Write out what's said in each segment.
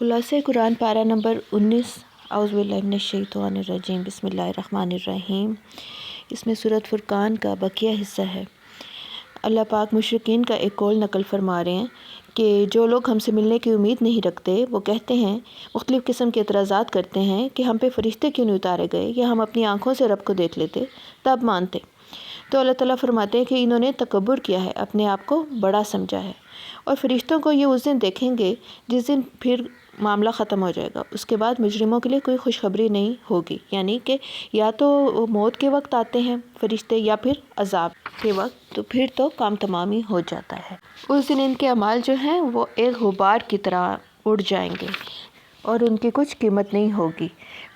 خلاصہ قرآن پارہ نمبر 19 اعوذ باللہ من الشیطان الرجیم بسم اللہ الرحمن الرحیم۔ اس میں سورۃ فرقان کا بقیہ حصہ ہے۔ اللہ پاک مشرکین کا ایک قول نقل فرما رہے ہیں کہ جو لوگ ہم سے ملنے کی امید نہیں رکھتے وہ کہتے ہیں، مختلف قسم کے اعتراضات کرتے ہیں کہ ہم پہ فرشتے کیوں نہیں اتارے گئے، یا ہم اپنی آنکھوں سے رب کو دیکھ لیتے تب مانتے۔ تو اللہ تعالیٰ فرماتے ہیں کہ انہوں نے تکبر کیا ہے، اپنے آپ کو بڑا سمجھا ہے، اور فرشتوں کو یہ اس دن دیکھیں گے جس دن پھر معاملہ ختم ہو جائے گا۔ اس کے بعد مجرموں کے لیے کوئی خوشخبری نہیں ہوگی، یعنی کہ یا تو موت کے وقت آتے ہیں فرشتے یا پھر عذاب کے وقت، تو پھر تو کام تمام ہی ہو جاتا ہے۔ اس دن ان کے اعمال جو ہیں وہ ایک غبار کی طرح اڑ جائیں گے اور ان کی کچھ قیمت نہیں ہوگی۔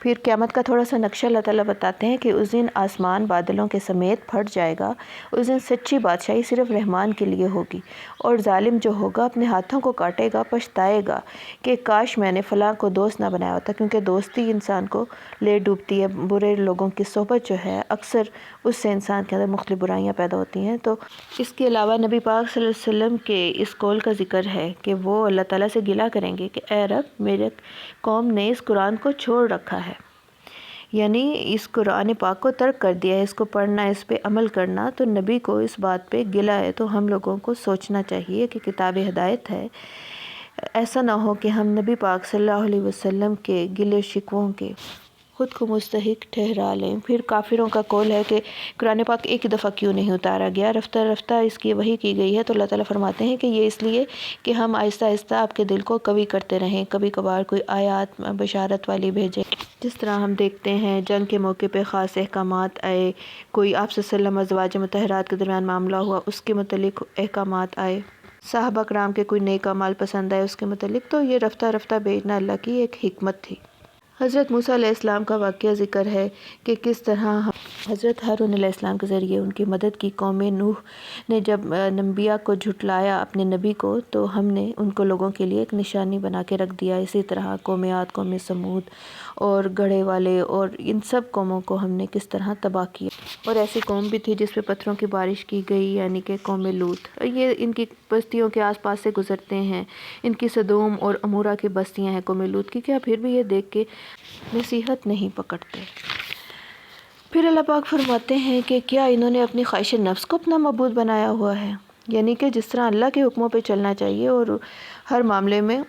پھر قیامت کا تھوڑا سا نقشہ اللہ تعالیٰ بتاتے ہیں کہ اس دن آسمان بادلوں کے سمیت پھٹ جائے گا۔ اس دن سچی بادشاہی صرف رحمان کے لیے ہوگی، اور ظالم جو ہوگا اپنے ہاتھوں کو کاٹے گا، پچھتائے گا کہ کاش میں نے فلاں کو دوست نہ بنایا ہوتا، کیونکہ دوستی انسان کو لے ڈوبتی ہے۔ برے لوگوں کی صحبت جو ہے اکثر اس سے انسان کے اندر مختلف برائیاں پیدا ہوتی ہیں۔ تو اس کے علاوہ نبی پاک صلی اللہ علیہ وسلم کے اس قول کا ذکر ہے کہ وہ اللہ تعالیٰ سے گلہ کریں گے کہ اے رب، میرے قوم نے اس قرآن کو چھوڑ رکھا ہے، یعنی اس قرآن پاک کو ترک کر دیا ہے، اس کو پڑھنا، اس پہ عمل کرنا۔ تو نبی کو اس بات پہ گلہ ہے، تو ہم لوگوں کو سوچنا چاہیے کہ کتاب ہدایت ہے، ایسا نہ ہو کہ ہم نبی پاک صلی اللہ علیہ وسلم کے گلے شکووں کے خود کو مستحق ٹھہرا لیں۔ پھر کافروں کا قول ہے کہ قرآن پاک ایک ہی دفعہ کیوں نہیں اتارا گیا، رفتہ رفتہ اس کی وحی کی گئی ہے۔ تو اللہ تعالیٰ فرماتے ہیں کہ یہ اس لیے کہ ہم آہستہ آہستہ آپ کے دل کو قوی کرتے رہیں، کبھی کبھار کوئی آیات بشارت والی بھیجیں، جس طرح ہم دیکھتے ہیں جنگ کے موقع پہ خاص احکامات آئے، کوئی آپ صلی اللہ علیہ وسلم ازواج مطہرات کے درمیان معاملہ ہوا، اس کے متعلق احکامات آئے، صحابہ کرام کے کوئی نیک اعمال پسند آئے اس کے متعلق۔ تو یہ رفتہ رفتہ بھیجنا اللہ کی ایک حکمت تھی۔ حضرت موسیٰ علیہ السلام کا واقعہ ذکر ہے کہ کس طرح حضرت ہارون علیہ السلام کے ذریعے ان کی مدد کی۔ قوم نوح نے جب انبیاء کو جھٹلایا اپنے نبی کو، تو ہم نے ان کو لوگوں کے لیے ایک نشانی بنا کے رکھ دیا۔ اسی طرح قوم عاد، قوم سمود اور گڑھے والے اور ان سب قوموں کو ہم نے کس طرح تباہ کیا۔ اور ایسی قوم بھی تھی جس پہ پتھروں کی بارش کی گئی، یعنی کہ قوم لوط۔ یہ ان کی بستیوں کے آس پاس سے گزرتے ہیں، ان کی سدوم اور عمورہ کی بستیاں ہیں قوم لوط کی، کیا پھر بھی یہ دیکھ کے نصیحت نہیں پکڑتے۔ پھر اللہ پاک فرماتے ہیں کہ کیا انہوں نے اپنی خواہش نفس کو اپنا معبود بنایا ہوا ہے، یعنی کہ جس طرح اللہ کے حکموں پہ چلنا چاہیے اور ہر معاملے میں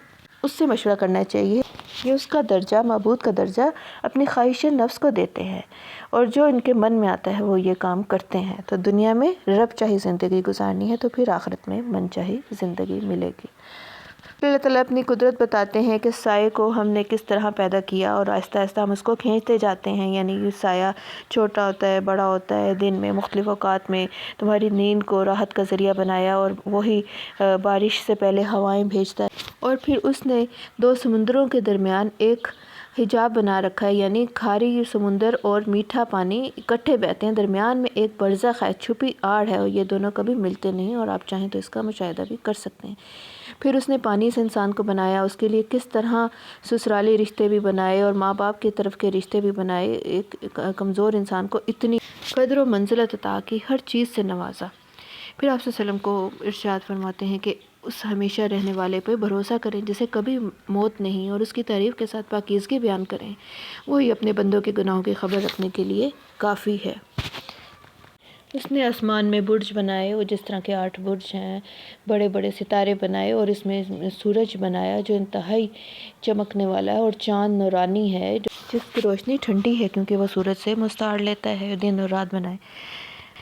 اس سے مشورہ کرنا چاہیے، یہ اس کا درجہ، معبود کا درجہ اپنی خواہش نفس کو دیتے ہیں، اور جو ان کے من میں آتا ہے وہ یہ کام کرتے ہیں۔ تو دنیا میں رب چاہی زندگی گزارنی ہے، تو پھر آخرت میں من چاہی زندگی ملے گی۔ پھر اللہ تعالیٰ اپنی قدرت بتاتے ہیں کہ سائے کو ہم نے کس طرح پیدا کیا، اور آہستہ آہستہ ہم اس کو کھینچتے جاتے ہیں، یعنی یہ سایہ چھوٹا ہوتا ہے، بڑا ہوتا ہے، دن میں مختلف اوقات میں تمہاری نیند کو راحت کا ذریعہ بنایا، اور وہی بارش سے پہلے ہوائیں بھیجتا ہے، اور پھر اس نے دو سمندروں کے درمیان ایک حجاب بنا رکھا ہے، یعنی کھاری سمندر اور میٹھا پانی اکٹھے بہتے ہیں، درمیان میں ایک برزخ ہے، چھپی آڑ ہے، اور یہ دونوں کبھی ملتے نہیں، اور آپ چاہیں تو اس کا مشاہدہ بھی کر سکتے ہیں۔ پھر اس نے پانی سے انسان کو بنایا، اس کے لیے کس طرح سسرالی رشتے بھی بنائے اور ماں باپ کی طرف کے رشتے بھی بنائے، ایک کمزور انسان کو اتنی قدر و منزلت عطا کی، ہر چیز سے نوازا۔ پھر آپ صلی اللہ علیہ وسلم کو ارشاد فرماتے ہیں کہ اس ہمیشہ رہنے والے پہ بھروسہ کریں جسے کبھی موت نہیں، اور اس کی تعریف کے ساتھ پاکیزگی بیان کریں، وہی اپنے بندوں کے گناہوں کی خبر رکھنے کے لیے کافی ہے۔ اس نے آسمان میں برج بنائے، اور جس طرح کے 8 برج ہیں، بڑے بڑے ستارے بنائے، اور اس میں سورج بنایا جو انتہائی چمکنے والا ہے، اور چاند نورانی ہے جس کی روشنی ٹھنڈی ہے کیونکہ وہ سورج سے مستعار لیتا ہے، دن اور رات بنائے۔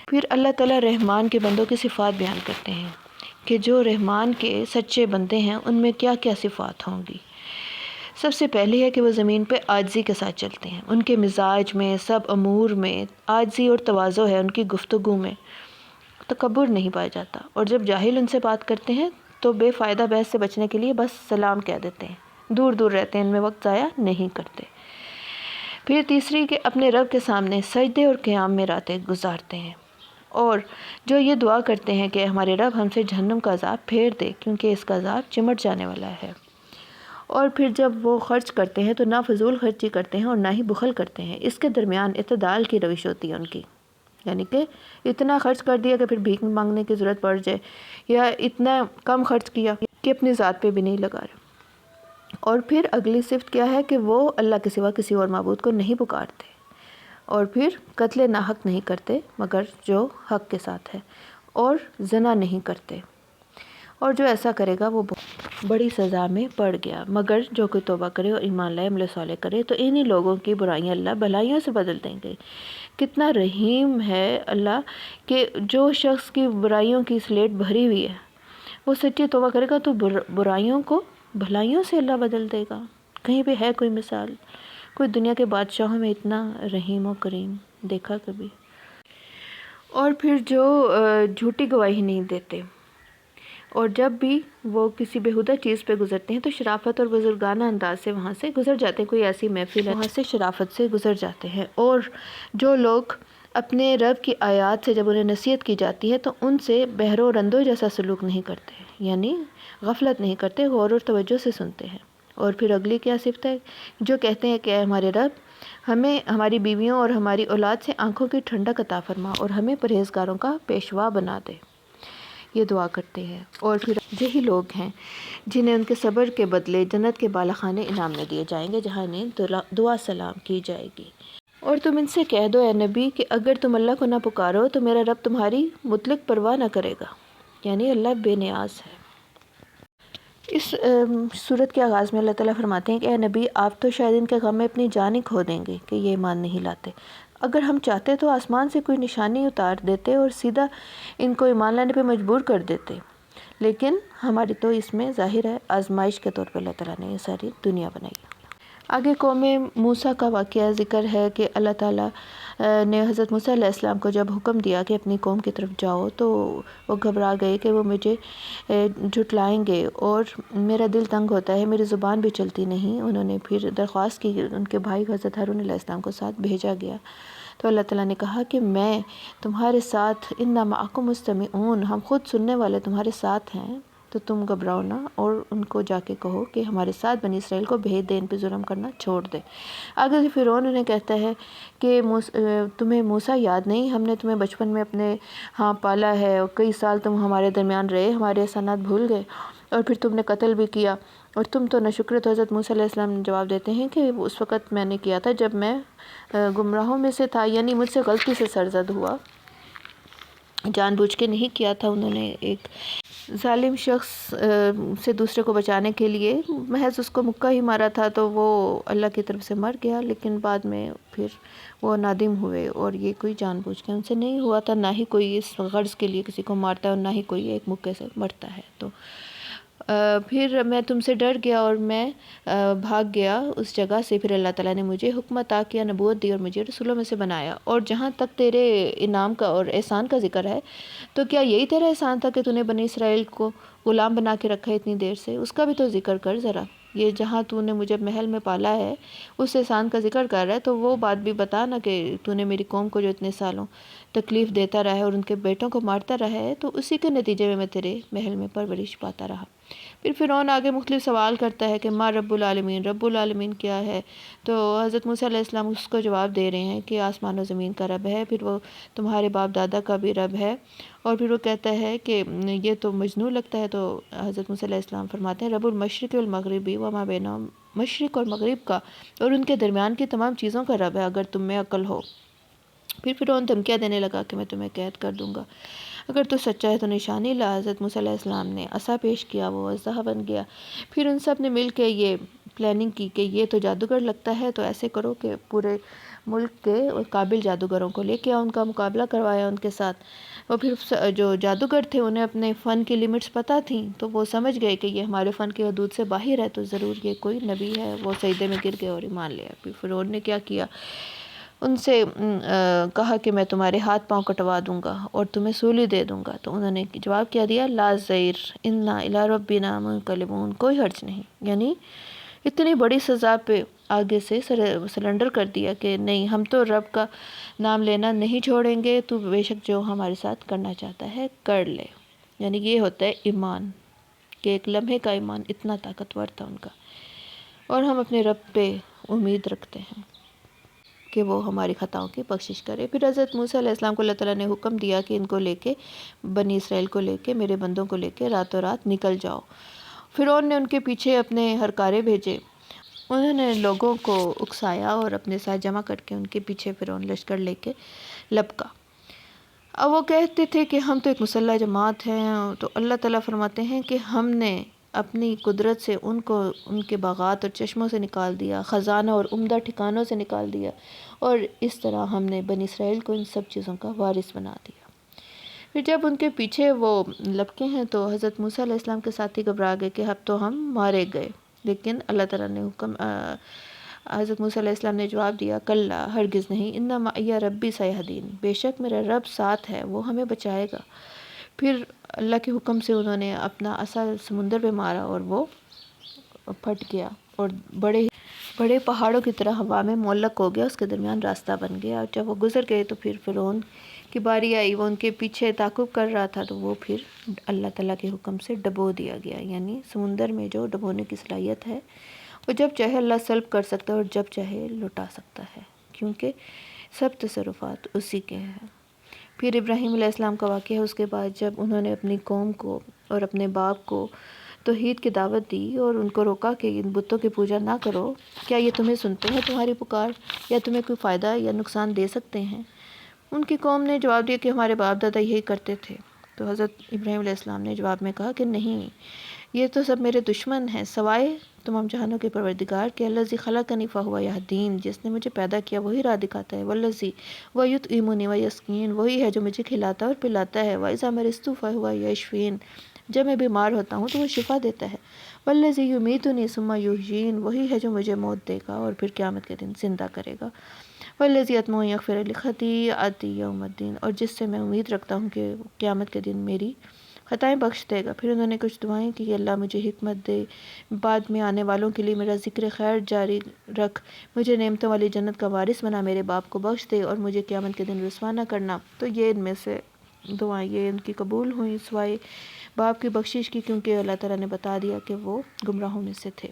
پھر اللہ تعالیٰ رحمان کے بندوں کی صفات بیان کرتے ہیں کہ جو رحمان کے سچے بندے ہیں ان میں کیا کیا صفات ہوں گی۔ سب سے پہلی ہے کہ وہ زمین پہ عاجزی کے ساتھ چلتے ہیں، ان کے مزاج میں، سب امور میں عاجزی اور تواضع ہے، ان کی گفتگو میں تکبر نہیں پایا جاتا، اور جب جاہل ان سے بات کرتے ہیں تو بے فائدہ بحث سے بچنے کے لیے بس سلام کہہ دیتے ہیں، دور دور رہتے ہیں، ان میں وقت ضائع نہیں کرتے۔ پھر تیسری کہ اپنے رب کے سامنے سجدے اور قیام میں راتیں گزارتے ہیں، اور جو یہ دعا کرتے ہیں کہ ہمارے رب ہم سے جہنم کا عذاب پھیر دے کیونکہ اس کا عذاب چمٹ جانے والا ہے۔ اور پھر جب وہ خرچ کرتے ہیں تو نہ فضول خرچی کرتے ہیں اور نہ ہی بخل کرتے ہیں، اس کے درمیان اعتدال کی روش ہوتی ہے ان کی، یعنی کہ اتنا خرچ کر دیا کہ پھر بھیک مانگنے کی ضرورت پڑ جائے، یا اتنا کم خرچ کیا کہ اپنی ذات پہ بھی نہیں لگا رہے۔ اور پھر اگلی صفت کیا ہے کہ وہ اللہ کے سوا کسی اور معبود کو نہیں پکارتے، اور پھر قتل ناحق نہیں کرتے مگر جو حق کے ساتھ ہے، اور زنا نہیں کرتے، اور جو ایسا کرے گا وہ بڑی سزا میں پڑ گیا، مگر جو کوئی توبہ کرے اور ایمان لائے عمل صالح کرے تو انہی لوگوں کی برائیاں اللہ بھلائیوں سے بدل دیں گے۔ کتنا رحیم ہے اللہ کہ جو شخص کی برائیوں کی سلیٹ بھری ہوئی ہے وہ سچی توبہ کرے گا تو برائیوں کو بھلائیوں سے اللہ بدل دے گا۔ کہیں پہ ہے کوئی مثال؟ کوئی دنیا کے بادشاہوں میں اتنا رحیم و کریم دیکھا کبھی؟ اور پھر جو جھوٹی گواہی نہیں دیتے، اور جب بھی وہ کسی بیہودہ چیز پہ گزرتے ہیں تو شرافت اور بزرگانہ انداز سے وہاں سے گزر جاتے ہیں، کوئی ایسی محفل ہے وہاں سے شرافت سے گزر جاتے ہیں، اور جو لوگ اپنے رب کی آیات سے جب انہیں نصیحت کی جاتی ہے تو ان سے بہرو و رندو جیسا سلوک نہیں کرتے، یعنی غفلت نہیں کرتے، غور اور توجہ سے سنتے ہیں۔ اور پھر اگلی کیا صفت ہے؟ جو کہتے ہیں کہ اے ہمارے رب، ہمیں ہماری بیویوں اور ہماری اولاد سے آنکھوں کی ٹھنڈک عطا فرما اور ہمیں پرہیزگاروں کا پیشوا بنا دے، یہ دعا کرتے ہیں۔ اور پھر یہی لوگ ہیں جنہیں ان کے صبر کے بدلے جنت کے بالا خانے انعام میں دیے جائیں گے، جہاں انہیں دعا سلام کی جائے گی۔ اور تم ان سے کہہ دو اے نبی کہ اگر تم اللہ کو نہ پکارو تو میرا رب تمہاری مطلق پرواہ نہ کرے گا، یعنی اللہ بے نیاز ہے۔ اس سورت کے آغاز میں اللہ تعالیٰ فرماتے ہیں کہ اے نبی، آپ تو شاید ان کے غم میں اپنی جان ہی کھو دیں گے کہ یہ ایمان نہیں لاتے۔ اگر ہم چاہتے تو آسمان سے کوئی نشانی اتار دیتے اور سیدھا ان کو ایمان لانے پہ مجبور کر دیتے، لیکن ہماری تو اس میں ظاہر ہے آزمائش کے طور پہ اللہ تعالیٰ نے یہ ساری دنیا بنائی۔ آگے قوم موسیٰ کا واقعہ ذکر ہے کہ اللہ تعالیٰ نے حضرت موسیٰ علیہ السلام کو جب حکم دیا کہ اپنی قوم کی طرف جاؤ تو وہ گھبرا گئے کہ وہ مجھے جھٹلائیں گے اور میرا دل تنگ ہوتا ہے، میری زبان بھی چلتی نہیں۔ انہوں نے پھر درخواست کی، ان کے بھائی حضرت ہارون علیہ السلام کو ساتھ بھیجا گیا تو اللہ تعالیٰ نے کہا کہ میں تمہارے ساتھ انا معکم مستمعون، ہم خود سننے والے تمہارے ساتھ ہیں، تو تم گھبراؤ نہ، اور ان کو جا کے کہو کہ ہمارے ساتھ بنی اسرائیل کو بھیج دے، ان پہ ظلم کرنا چھوڑ دے۔ آگے سے فرعون انہیں کہتا ہے کہ تمہیں موسیٰ یاد نہیں، ہم نے تمہیں بچپن میں اپنے ہاں پالا ہے اور کئی سال تم ہمارے درمیان رہے، ہمارے احسانات بھول گئے، اور پھر تم نے قتل بھی کیا اور تم تو ناشکر۔ تو حضرت موسیٰ علیہ السلام جواب دیتے ہیں کہ اس وقت میں نے کیا تھا جب میں گمراہوں میں سے تھا، یعنی مجھ سے غلطی سے سرزد ہوا، جان بوجھ کے نہیں کیا تھا۔ انہوں نے ایک ظالم شخص سے دوسرے کو بچانے کے لیے محض اس کو مکہ ہی مارا تھا تو وہ اللہ کی طرف سے مر گیا، لیکن بعد میں پھر وہ نادم ہوئے، اور یہ کوئی جان بوجھ کے ان سے نہیں ہوا تھا، نہ ہی کوئی اس غرض کے لیے کسی کو مارتا ہے اور نہ ہی کوئی ایک مکے سے مرتا ہے۔ تو پھر میں تم سے ڈر گیا اور میں بھاگ گیا اس جگہ سے، پھر اللہ تعالیٰ نے مجھے حکم عطا کیا، نبوت دی اور مجھے رسولوں میں سے بنایا۔ اور جہاں تک تیرے انعام کا اور احسان کا ذکر ہے تو کیا یہی تیرا احسان تھا کہ تو نے بنی اسرائیل کو غلام بنا کے رکھا ہے اتنی دیر سے؟ اس کا بھی تو ذکر کر ذرا، یہ جہاں تو نے مجھے محل میں پالا ہے اس احسان کا ذکر کر رہا ہے، تو وہ بات بھی بتا نا کہ تو نے میری قوم کو جو اتنے سالوں تکلیف دیتا رہا ہے اور ان کے بیٹوں کو مارتا رہا ہے، تو اسی کے نتیجے میں تیرے محل میں پرورش پاتا رہا۔ پھر فرعون آگے مختلف سوال کرتا ہے کہ ما رب العالمین، رب العالمین کیا ہے؟ تو حضرت موسیٰ علیہ السلام اس کو جواب دے رہے ہیں کہ آسمان و زمین کا رب ہے، پھر وہ تمہارے باپ دادا کا بھی رب ہے، اور پھر وہ کہتا ہے کہ یہ تو مجنون لگتا ہے۔ تو حضرت موسیٰ علیہ السلام فرماتے ہیں رب المشرق والمغربی وما بینہم، مشرق اور مغرب کا اور ان کے درمیان کی تمام چیزوں کا رب ہے اگر تم میں عقل ہو۔ پھر فرعون دھمکیاں دینے لگا کہ میں تمہیں قید کر دوں گا، اگر تو سچا ہے تو نشانی لا۔ حضرت موسیٰ علیہ السلام نے عصا پیش کیا، وہ اژدہا بن گیا۔ پھر ان سب نے مل کے یہ پلاننگ کی کہ یہ تو جادوگر لگتا ہے، تو ایسے کرو کہ پورے ملک کے قابل جادوگروں کو لے کے آؤ، ان کا مقابلہ کروایا ان کے ساتھ۔ اور پھر جو جادوگر تھے انہیں اپنے فن کی لیمٹس پتہ تھیں، تو وہ سمجھ گئے کہ یہ ہمارے فن کی حدود سے باہر ہے، تو ضرور یہ کوئی نبی ہے۔ وہ سجدے میں گر گئے اور ایمان لیا۔ پھر فرعون نے کیا کیا؟ ان سے کہا کہ میں تمہارے ہاتھ پاؤں کٹوا دوں گا اور تمہیں سولی دے دوں گا، تو انہوں نے جواب کیا دیا لا ضیر انا الی ربنا منقلبون، کوئی حرج نہیں، یعنی اتنی بڑی سزا پہ آگے سے سرنڈر کر دیا کہ نہیں، ہم تو رب کا نام لینا نہیں چھوڑیں گے، تو بے شک جو ہمارے ساتھ کرنا چاہتا ہے کر لے۔ یعنی یہ ہوتا ہے ایمان، کہ ایک لمحے کا ایمان اتنا طاقتور تھا ان کا، اور ہم اپنے رب پہ امید رکھتے ہیں کہ وہ ہماری خطاؤں کی بخشش کرے۔ پھر حضرت موسیٰ علیہ السلام کو اللہ تعالیٰ نے حکم دیا کہ ان کو لے کے، بنی اسرائیل کو لے کے، میرے بندوں کو لے کے راتوں رات نکل جاؤ۔ فرعون نے ان کے پیچھے اپنے ہرکارے بھیجے، انہوں نے لوگوں کو اکسایا اور اپنے ساتھ جمع کر کے ان کے پیچھے فرعون لشکر لے کے لپکا۔ اب وہ کہتے تھے کہ ہم تو ایک مسلح جماعت ہیں، تو اللہ تعالیٰ فرماتے ہیں کہ ہم نے اپنی قدرت سے ان کو ان کے باغات اور چشموں سے نکال دیا، خزانہ اور عمدہ ٹھکانوں سے نکال دیا، اور اس طرح ہم نے بنی اسرائیل کو ان سب چیزوں کا وارث بنا دیا۔ پھر جب ان کے پیچھے وہ لپکے ہیں تو حضرت موسیٰ علیہ السلام کے ساتھی گھبرا گئے کہ اب تو ہم مارے گئے، لیکن اللہ تعالیٰ نے حضرت موسیٰ علیہ السلام نے جواب دیا، کلا، ہرگز نہیں، ان معی ربی سیہدین، بے شک میرا رب ساتھ ہے، وہ ہمیں بچائے گا۔ پھر اللہ کے حکم سے انہوں نے اپنا عصا سمندر پہ مارا اور وہ پھٹ گیا اور بڑے پہاڑوں کی طرح ہوا میں معلق ہو گیا، اس کے درمیان راستہ بن گیا۔ اور جب وہ گزر گئے تو پھر فرعون کی باری آئی، وہ ان کے پیچھے تعاقب کر رہا تھا، تو وہ پھر اللہ تعالیٰ کے حکم سے ڈبو دیا گیا۔ یعنی سمندر میں جو ڈبونے کی صلاحیت ہے وہ جب چاہے اللہ سلب کر سکتا ہے اور جب چاہے لٹا سکتا ہے، کیونکہ سب تصرفات اسی کے ہیں۔ پھر ابراہیم علیہ السلام کا واقعہ ہے، اس کے بعد جب انہوں نے اپنی قوم کو اور اپنے باپ کو توحید کی دعوت دی اور ان کو روکا کہ ان بتوں کی پوجا نہ کرو، کیا یہ تمہیں سنتے ہیں تمہاری پکار، یا تمہیں کوئی فائدہ یا نقصان دے سکتے ہیں؟ ان کی قوم نے جواب دیا کہ ہمارے باپ دادا یہی کرتے تھے۔ تو حضرت ابراہیم علیہ السلام نے جواب میں کہا کہ نہیں، یہ تو سب میرے دشمن ہیں، سوائے تمام جہانوں کے پروردگار کے، الذی خلقنی فہو یہدین، جس نے مجھے پیدا کیا وہی راہ دکھاتا ہے، والذی ویطعمنی ویسقین، وہی ہے جو مجھے کھلاتا اور پلاتا ہے، واذا مرضت فہو یشفین، جب میں بیمار ہوتا ہوں تو وہ شفا دیتا ہے، والذی یمیتنی ثم یحیین، وہی ہے جو مجھے موت دے گا اور پھر قیامت کے دن زندہ کرے گا، والذی اطمع ان یغفر لی خطیئتی یوم الدین، اور جس سے میں امید رکھتا ہوں کہ قیامت کے دن میری خطائیں بخش دے گا۔ پھر انہوں نے کچھ دعائیں کی کہ اللہ مجھے حکمت دے، بعد میں آنے والوں کے لیے میرا ذکر خیر جاری رکھ، مجھے نعمتوں والی جنت کا وارث بنا، میرے باپ کو بخش دے اور مجھے قیامت کے دن رسوا نہ کرنا۔ تو یہ ان میں سے دعائیں یہ ان کی قبول ہوئیں، سوائے باپ کی بخشش کی، کیونکہ اللہ تعالیٰ نے بتا دیا کہ وہ گمراہوں میں سے تھے۔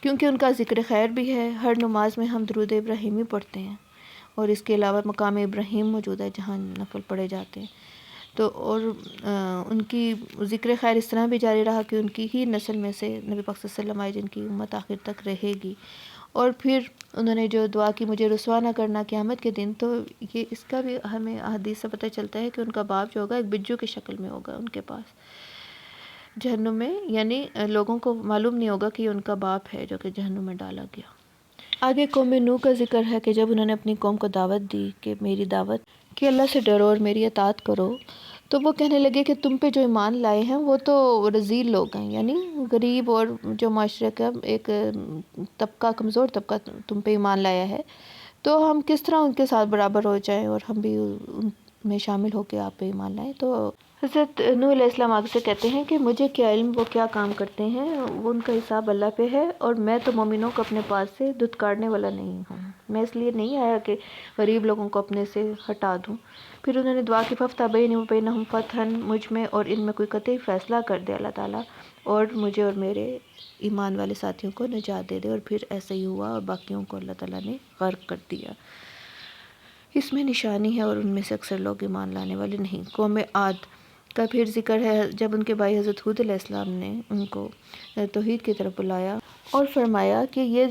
کیونکہ ان کا ذکر خیر بھی ہے، ہر نماز میں ہم درود ابراہیمی پڑھتے ہیں، اور اس کے علاوہ مقام ابراہیم موجود ہے جہاں نفل پڑھے جاتے ہیں، تو اور ان کی ذکر خیر اس طرح بھی جاری رہا کہ ان کی ہی نسل میں سے نبی پاک صلی اللہ علیہ وسلم آئے جن کی امت آخر تک رہے گی۔ اور پھر انہوں نے جو دعا کی مجھے رسوا نہ کرنا قیامت کے دن، تو یہ اس کا بھی ہمیں احادیث سے پتہ چلتا ہے کہ ان کا باپ جو ہوگا ایک بجو کی شکل میں ہوگا ان کے پاس جہنم میں، یعنی لوگوں کو معلوم نہیں ہوگا کہ یہ ان کا باپ ہے جو کہ جہنم میں ڈالا گیا۔ آگے قوم نوح کا ذکر ہے کہ جب انہوں نے اپنی قوم کو دعوت دی کہ میری دعوت کہ اللہ سے ڈرو اور میری اطاعت کرو، تو وہ کہنے لگے کہ تم پہ جو ایمان لائے ہیں وہ تو رذیل لوگ ہیں، یعنی غریب اور جو معاشرے کا ایک طبقہ، کمزور طبقہ تم پہ ایمان لایا ہے، تو ہم کس طرح ان کے ساتھ برابر ہو جائیں اور ہم بھی ان میں شامل ہو کے آپ پہ ایمان لائیں۔ تو حضرت نوح علیہ السلام آگے سے کہتے ہیں کہ مجھے کیا علم وہ کیا کام کرتے ہیں، وہ ان کا حساب اللہ پہ ہے، اور میں تو مومنوں کو اپنے پاس سے دھتکارنے والا نہیں ہوں، میں اس لیے نہیں آیا کہ غریب لوگوں کو اپنے سے ہٹا دوں۔ پھر انہوں نے دعا کی ففتح بینی و بینہم فتحً، مجھ میں اور ان میں کوئی قطعی فیصلہ کر دے اللہ تعالیٰ، اور مجھے اور میرے ایمان والے ساتھیوں کو نجات دے دے، اور پھر ایسا ہی ہوا اور باقیوں کو اللہ تعالیٰ نے غرق کر دیا۔ اس میں نشانی ہے اور ان میں سے اکثر لوگ ایمان لانے والے نہیں۔ قوم عاد کا پھر ذکر ہے جب ان کے بھائی حضرت ہود علیہ السلام نے ان کو توحید کی طرف بلایا اور فرمایا کہ یہ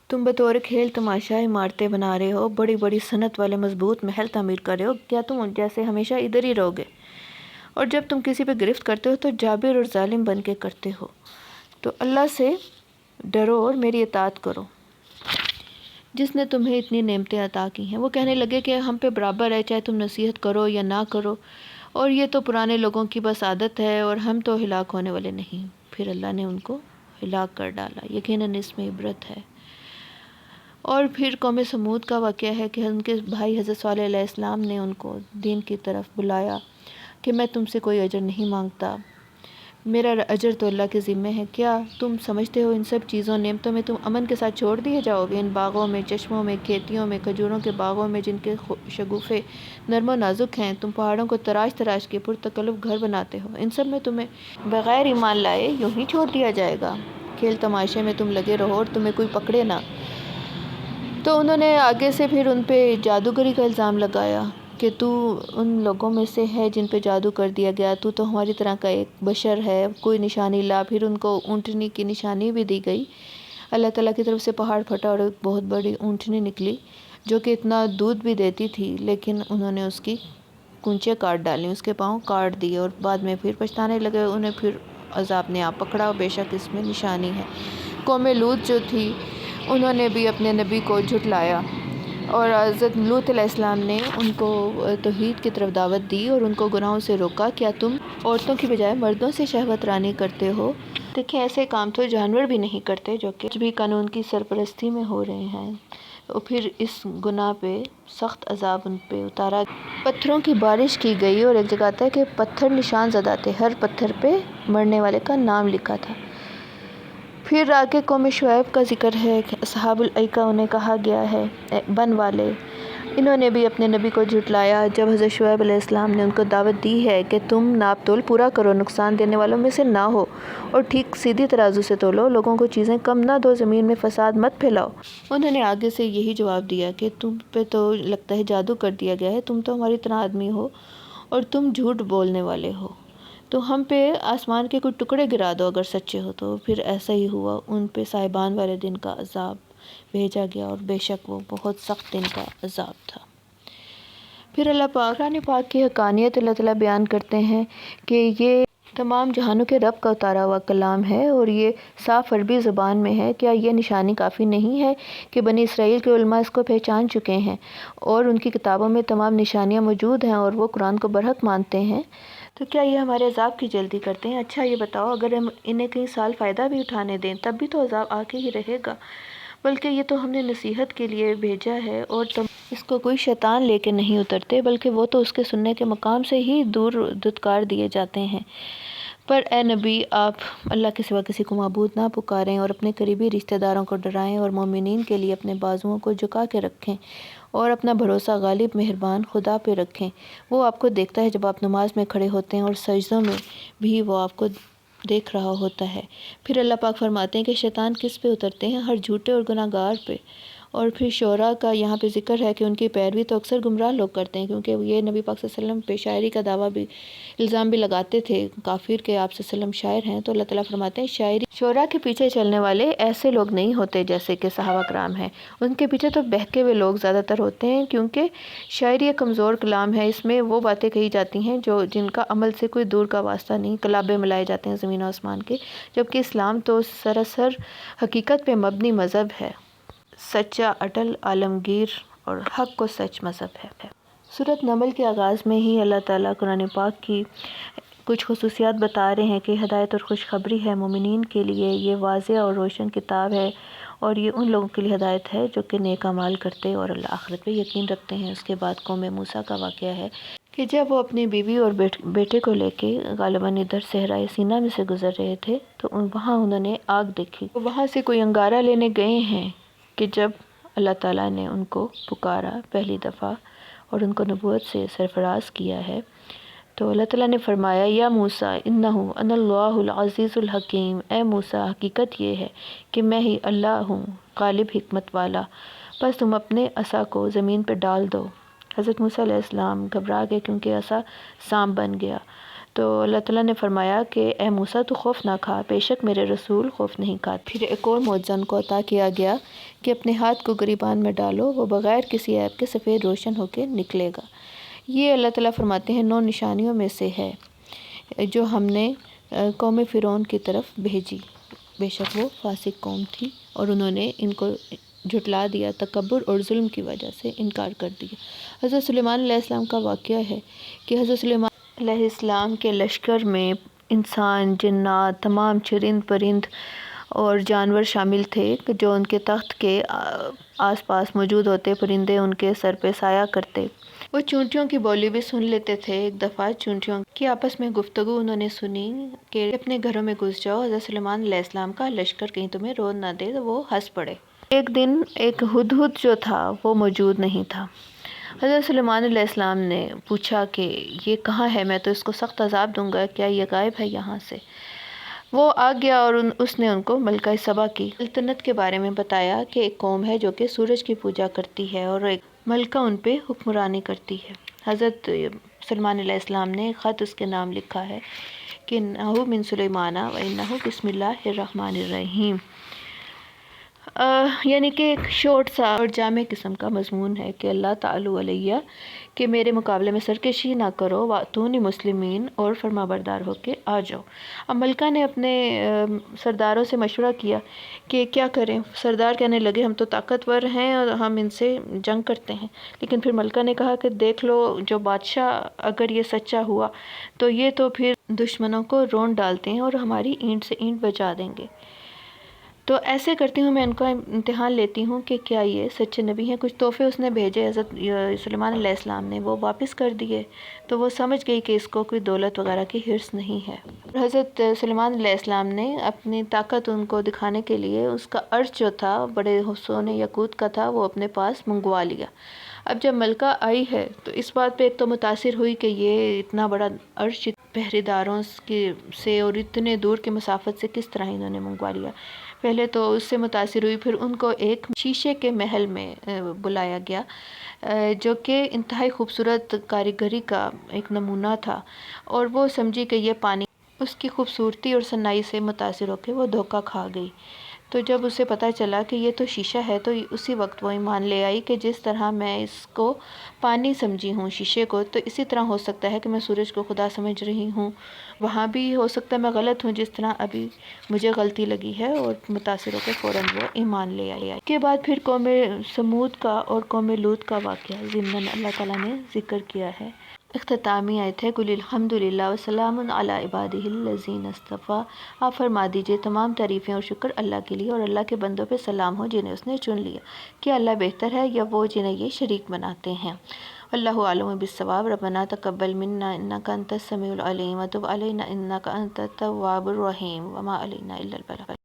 تم بطور کھیل تماشا عمارتیں بنا رہے ہو، بڑی بڑی صنعت والے مضبوط محل تعمیر کر رہے ہو، کیا تم جیسے ہمیشہ ادھر ہی رہو گے؟ اور جب تم کسی پہ گرفت کرتے ہو تو جابر اور ظالم بن کے کرتے ہو، تو اللہ سے ڈرو اور میری اطاعت کرو جس نے تمہیں اتنی نعمتیں عطا کی ہیں۔ وہ کہنے لگے کہ ہم پہ برابر ہے چاہے تم نصیحت کرو یا نہ کرو، اور یہ تو پرانے لوگوں کی بس عادت ہے اور ہم تو ہلاک ہونے والے نہیں۔ پھر اللہ نے ان کو ہلاک کر ڈالا، یقیناً اس میں عبرت ہے۔ اور پھر قوم سمود کا واقعہ ہے کہ ان کے بھائی حضرت صالح علیہ السلام نے ان کو دین کی طرف بلایا کہ میں تم سے کوئی اجر نہیں مانگتا، میرا اجر تو اللہ کے ذمہ ہے، کیا تم سمجھتے ہو ان سب چیزوں نعمتوں میں تم امن کے ساتھ چھوڑ دیے جاؤ گے؟ ان باغوں میں، چشموں میں، کھیتیوں میں، کھجوروں کے باغوں میں جن کے شگوفے نرم و نازک ہیں، تم پہاڑوں کو تراش تراش کے پرتکلف گھر بناتے ہو، ان سب میں تمہیں بغیر ایمان لائے یوں ہی چھوڑ دیا جائے گا؟ کھیل تماشے میں تم لگے رہو اور تمہیں کوئی پکڑے نہ۔ تو انہوں نے آگے سے پھر ان پہ جادوگری کا الزام لگایا کہ تو ان لوگوں میں سے ہے جن پہ جادو کر دیا گیا، تو ہماری طرح کا ایک بشر ہے، کوئی نشانی لا۔ پھر ان کو اونٹنی کی نشانی بھی دی گئی۔ اللہ تعالیٰ کی طرف سے پہاڑ پھٹا اور ایک بہت بڑی اونٹنی نکلی جو کہ اتنا دودھ بھی دیتی تھی، لیکن انہوں نے اس کی کونچیں کاٹ ڈالیں، اس کے پاؤں کاٹ دیے اور بعد میں پھر پچھتانے لگے۔ انہیں پھر عذاب نے آپ پکڑا، بے شک اس میں نشانی ہے۔ قوم لوط جو تھی انہوں نے بھی اپنے نبی کو جھٹلایا، اور حضرت لوط علیہ السلام نے ان کو توحید کی طرف دعوت دی اور ان کو گناہوں سے روکا۔ کیا تم عورتوں کی بجائے مردوں سے شہوت رانی کرتے ہو؟ دیکھیں، ایسے کام تو جانور بھی نہیں کرتے جو کہ بھی قانون کی سرپرستی میں ہو رہے ہیں، اور پھر اس گناہ پہ سخت عذاب ان پہ اتارا۔ پتھروں کی بارش کی گئی، اور ایک جگہ آتا ہے کہ پتھر نشان زدہ تھے، ہر پتھر پہ مرنے والے کا نام لکھا تھا۔ پھر آگے قوم شعیب کا ذکر ہے کہ اصحاب الایکہ انہیں کہا گیا ہے، بن والے، انہوں نے بھی اپنے نبی کو جھٹلایا جب حضرت شعیب علیہ السلام نے ان کو دعوت دی ہے کہ تم ناپ تول پورا کرو، نقصان دینے والوں میں سے نہ ہو، اور ٹھیک سیدھی ترازو سے تولو، لوگوں کو چیزیں کم نہ دو، زمین میں فساد مت پھیلاؤ۔ انہوں نے آگے سے یہی جواب دیا کہ تم پہ تو لگتا ہے جادو کر دیا گیا ہے، تم تو ہماری طرح آدمی ہو اور تم جھوٹ بولنے والے ہو، تو ہم پہ آسمان کے کچھ ٹکڑے گرا دو اگر سچے ہو تو۔ پھر ایسا ہی ہوا، ان پہ صاحبان والے دن کا عذاب بھیجا گیا، اور بے شک وہ بہت سخت دن کا عذاب تھا۔ پھر اللہ پاک قرآن پاک کی حقانیت اللہ تعالیٰ بیان کرتے ہیں کہ یہ تمام جہانوں کے رب کا اتارا ہوا کلام ہے، اور یہ صاف عربی زبان میں ہے۔ کیا یہ نشانی کافی نہیں ہے کہ بنی اسرائیل کے علماء اس کو پہچان چکے ہیں، اور ان کی کتابوں میں تمام نشانیاں موجود ہیں، اور وہ قرآن کو برحق مانتے ہیں؟ تو کیا یہ ہمارے عذاب کی جلدی کرتے ہیں؟ اچھا یہ بتاؤ، اگر ہم انہیں کئی سال فائدہ بھی اٹھانے دیں تب بھی تو عذاب آ کے ہی رہے گا، بلکہ یہ تو ہم نے نصیحت کے لیے بھیجا ہے، اور تم اس کو کوئی شیطان لے کے نہیں اترتے، بلکہ وہ تو اس کے سننے کے مقام سے ہی دور دھتکار دیے جاتے ہیں۔ پر اے نبی، آپ اللہ کے سوا کسی کو معبود نہ پکاریں، اور اپنے قریبی رشتہ داروں کو ڈرائیں، اور مومنین کے لیے اپنے بازوؤں کو جھکا کے رکھیں، اور اپنا بھروسہ غالب مہربان خدا پہ رکھیں۔ وہ آپ کو دیکھتا ہے جب آپ نماز میں کھڑے ہوتے ہیں، اور سجدوں میں بھی وہ آپ کو دیکھ رہا ہوتا ہے۔ پھر اللہ پاک فرماتے ہیں کہ شیطان کس پہ اترتے ہیں؟ ہر جھوٹے اور گناہ گار پہ۔ اور پھر شعراء کا یہاں پہ ذکر ہے کہ ان کی پیروی تو اکثر گمراہ لوگ کرتے ہیں، کیونکہ یہ نبی پاک صلی اللہ علیہ وسلم پہ شاعری کا دعویٰ بھی، الزام بھی لگاتے تھے کافر کہ آپ صلی اللہ علیہ وسلم شاعر ہیں۔ تو اللہ تعالیٰ فرماتے ہیں شعراء کے پیچھے چلنے والے ایسے لوگ نہیں ہوتے جیسے کہ صحابہ کرام ہیں، ان کے پیچھے تو بہکے ہوئے لوگ زیادہ تر ہوتے ہیں، کیونکہ شاعری ایک کمزور کلام ہے، اس میں وہ باتیں کہی جاتی ہیں جن کا عمل سے کوئی دور کا واسطہ نہیں، کلابے ملائے جاتے ہیں زمین و آسمان کے، جبکہ اسلام تو سراسر حقیقت پہ مبنی مذہب ہے، سچا، اٹل، عالمگیر اور حق کو سچ مذہب ہے۔ سورۃ نمل کے آغاز میں ہی اللہ تعالیٰ قرآن پاک کی کچھ خصوصیات بتا رہے ہیں کہ ہدایت اور خوشخبری ہے مومنین کے لیے، یہ واضح اور روشن کتاب ہے، اور یہ ان لوگوں کے لیے ہدایت ہے جو کہ نیک اعمال کرتے اور اللہ آخرت پہ یقین رکھتے ہیں۔ اس کے بعد قوم موسیٰ کا واقعہ ہے کہ جب وہ اپنی بیوی اور بیٹے کو لے کے غالباً ادھر صحرائے سینا میں سے گزر رہے تھے، تو وہاں انہوں نے آگ دیکھی، وہاں سے کوئی انگارہ لینے گئے ہیں کہ جب اللہ تعالیٰ نے ان کو پکارا پہلی دفعہ اور ان کو نبوت سے سرفراز کیا ہے، تو اللہ تعالیٰ نے فرمایا، یا موسیٰ انہ انا اللہ العزیز الحکیم، اے موسیٰ حقیقت یہ ہے کہ میں ہی اللہ ہوں غالب حکمت والا، بس تم اپنے عصا کو زمین پہ ڈال دو۔ حضرت موسیٰ علیہ السلام گھبرا گئے کیونکہ عصا سانپ بن گیا، تو اللہ تعالیٰ نے فرمایا کہ اے موسیٰ تو خوف نہ کھا، بے شک میرے رسول خوف نہیں کھاتے۔ پھر ایک اور معجزہ ان کو عطا کیا گیا کہ اپنے ہاتھ کو گریبان میں ڈالو، وہ بغیر کسی عیب کے سفید روشن ہو کے نکلے گا۔ یہ اللہ تعالیٰ فرماتے ہیں 9 نشانیوں میں سے ہے جو ہم نے قوم فرعون کی طرف بھیجی، بے شک وہ فاسق قوم تھی، اور انہوں نے ان کو جھٹلا دیا، تکبر اور ظلم کی وجہ سے انکار کر دیا۔ حضرت سلیمان علیہ السلام کا واقعہ ہے کہ حضرت سلیمان علیہ السلام کے لشکر میں انسان، جنات، تمام چرند پرند اور جانور شامل تھے جو ان کے تخت کے آس پاس موجود ہوتے، پرندے ان کے سر پہ سایہ کرتے۔ وہ چونٹیوں کی بولی بھی سن لیتے تھے۔ ایک دفعہ چونٹیوں کی آپس میں گفتگو انہوں نے سنی کہ اپنے گھروں میں گھس جاؤ، حضرت سلیمان علیہ السلام کا لشکر کہیں تمہیں روند نہ دے، تو وہ ہنس پڑے۔ ایک دن ایک ہدہد جو تھا وہ موجود نہیں تھا۔ حضرت سلیمان علیہ السلام نے پوچھا کہ یہ کہاں ہے، میں تو اس کو سخت عذاب دوں گا، کیا یہ غائب ہے یہاں سے؟ وہ آ گیا اور اس نے ان کو ملکہ سبا کی سلطنت کے بارے میں بتایا کہ ایک قوم ہے جو کہ سورج کی پوجا کرتی ہے، اور ایک ملکہ ان پہ حکمرانی کرتی ہے۔ حضرت سلیمان علیہ السلام نے ایک خط اس کے نام لکھا ہے کہ انہو من سلیمان و انہو بسم اللہ الرحمن الرحیم، یعنی کہ ایک شارٹ سا اور جامع قسم کا مضمون ہے کہ اللہ تعالیٰ علیہ کہ میرے مقابلے میں سرکشی نہ کرو، واتونی مسلمین اور فرما بردار ہو کے آ جاؤ۔ اب ملکہ نے اپنے سرداروں سے مشورہ کیا کہ کیا کریں۔ سردار کہنے لگے ہم تو طاقتور ہیں اور ہم ان سے جنگ کرتے ہیں، لیکن پھر ملکہ نے کہا کہ دیکھ لو جو بادشاہ اگر یہ سچا ہوا تو یہ تو پھر دشمنوں کو رون ڈالتے ہیں اور ہماری اینٹ سے اینٹ بجا دیں گے، تو ایسے کرتی ہوں میں ان کا امتحان لیتی ہوں کہ کیا یہ سچے نبی ہیں۔ کچھ تحفے اس نے بھیجے حضرت سلیمان علیہ السلام نے، وہ واپس کر دیے، تو وہ سمجھ گئی کہ اس کو کوئی دولت وغیرہ کی حرص نہیں ہے۔ حضرت سلیمان علیہ السلام نے اپنی طاقت ان کو دکھانے کے لیے اس کا عرش جو تھا بڑے سونے یاقوت کا تھا، وہ اپنے پاس منگوا لیا۔ اب جب ملکہ آئی ہے تو اس بات پہ ایک تو متاثر ہوئی کہ یہ اتنا بڑا عرش پہرے داروں سے اور اتنے دور کی مسافت سے کس طرح انہوں نے منگوا لیا۔ پہلے تو اس سے متاثر ہوئی، پھر ان کو ایک شیشے کے محل میں بلایا گیا جو کہ انتہائی خوبصورت کاریگری کا ایک نمونہ تھا، اور وہ سمجھی کہ یہ پانی اس کی خوبصورتی اور صناعی سے متاثر ہو کے وہ دھوکہ کھا گئی۔ تو جب اسے پتہ چلا کہ یہ تو شیشہ ہے تو اسی وقت وہ ایمان لے آئی کہ جس طرح میں اس کو پانی سمجھی ہوں شیشے کو، تو اسی طرح ہو سکتا ہے کہ میں سورج کو خدا سمجھ رہی ہوں، وہاں بھی ہو سکتا ہے میں غلط ہوں جس طرح ابھی مجھے غلطی لگی ہے، اور متاثر ہو کے فوراً وہ ایمان لے آئی۔ اس کے بعد پھر قوم سمود کا اور قوم لوط کا واقعہ ضمناً اللہ تعالیٰ نے ذکر کیا ہے۔ اختتامی آیت ہے قل الحمد للہ وسلام علی عبادہ الذین اصطفیٰ، آپ فرما دیجئے تمام تعریفیں اور شکر اللہ کے لیے اور اللہ کے بندوں پہ سلام ہو جنہیں اس نے چن لیا۔ کیا اللہ بہتر ہے یا وہ جنہیں یہ شریک بناتے ہیں؟ اللہ اعلم بالصواب۔ ربنا تقبل منا انک انت السمیع العلیم وتب علینا انک انت التواب الرحیم وما علینا الا البلاغ۔